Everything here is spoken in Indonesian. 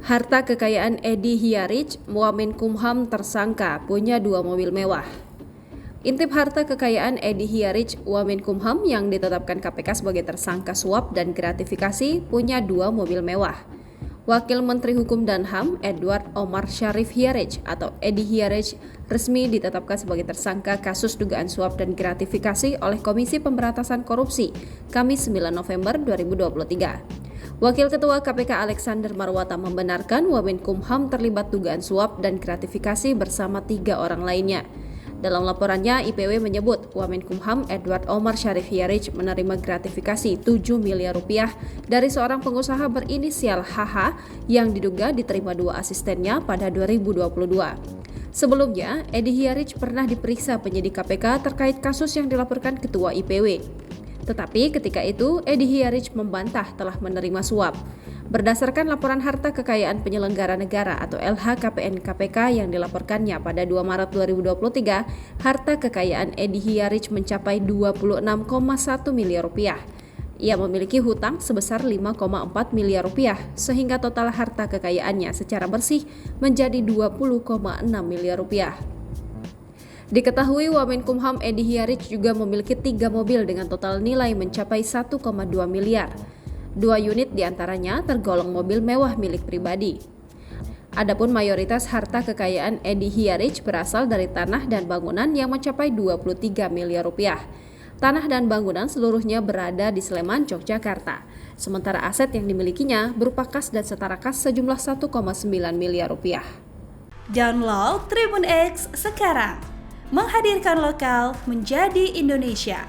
Harta kekayaan Edy Hiarij, Wamenkumham tersangka punya 2 mobil mewah. Intip harta kekayaan Edy Hiarij, Wamenkumham yang ditetapkan KPK sebagai tersangka suap dan gratifikasi punya 2 mobil mewah. Wakil Menteri Hukum dan HAM Edward Omar Syarif Hiarij atau Edy Hiarij resmi ditetapkan sebagai tersangka kasus dugaan suap dan gratifikasi oleh Komisi Pemberantasan Korupsi Kamis 9 November 2023. Wakil Ketua KPK Alexander Marwata membenarkan Wamenkumham terlibat dugaan suap dan gratifikasi bersama 3 orang lainnya. Dalam laporannya, IPW menyebut Wamenkumham Edward Omar Syarif Hiarij menerima gratifikasi 7 miliar rupiah dari seorang pengusaha berinisial HH yang diduga diterima 2 asistennya pada 2022. Sebelumnya, Edy Hiarij pernah diperiksa penyidik KPK terkait kasus yang dilaporkan Ketua IPW. Tetapi ketika itu, Edy Hiarij membantah telah menerima suap. Berdasarkan laporan harta kekayaan penyelenggara negara atau LHKPN KPK yang dilaporkannya pada 2 Maret 2023, harta kekayaan Edy Hiarij mencapai 26,1 miliar rupiah. Ia memiliki hutang sebesar 5,4 miliar rupiah, sehingga total harta kekayaannya secara bersih menjadi 20,6 miliar rupiah. Diketahui Wamenkumham Edy Hiarij juga memiliki 3 mobil dengan total nilai mencapai 1,2 miliar. 2 unit diantaranya tergolong mobil mewah milik pribadi. Adapun mayoritas harta kekayaan Edy Hiarij berasal dari tanah dan bangunan yang mencapai 23 miliar rupiah. Tanah dan bangunan seluruhnya berada di Sleman, Yogyakarta. Sementara aset yang dimilikinya berupa kas dan setara kas sejumlah 1,9 miliar rupiah. Download Tribun X sekarang. Menghadirkan lokal menjadi Indonesia.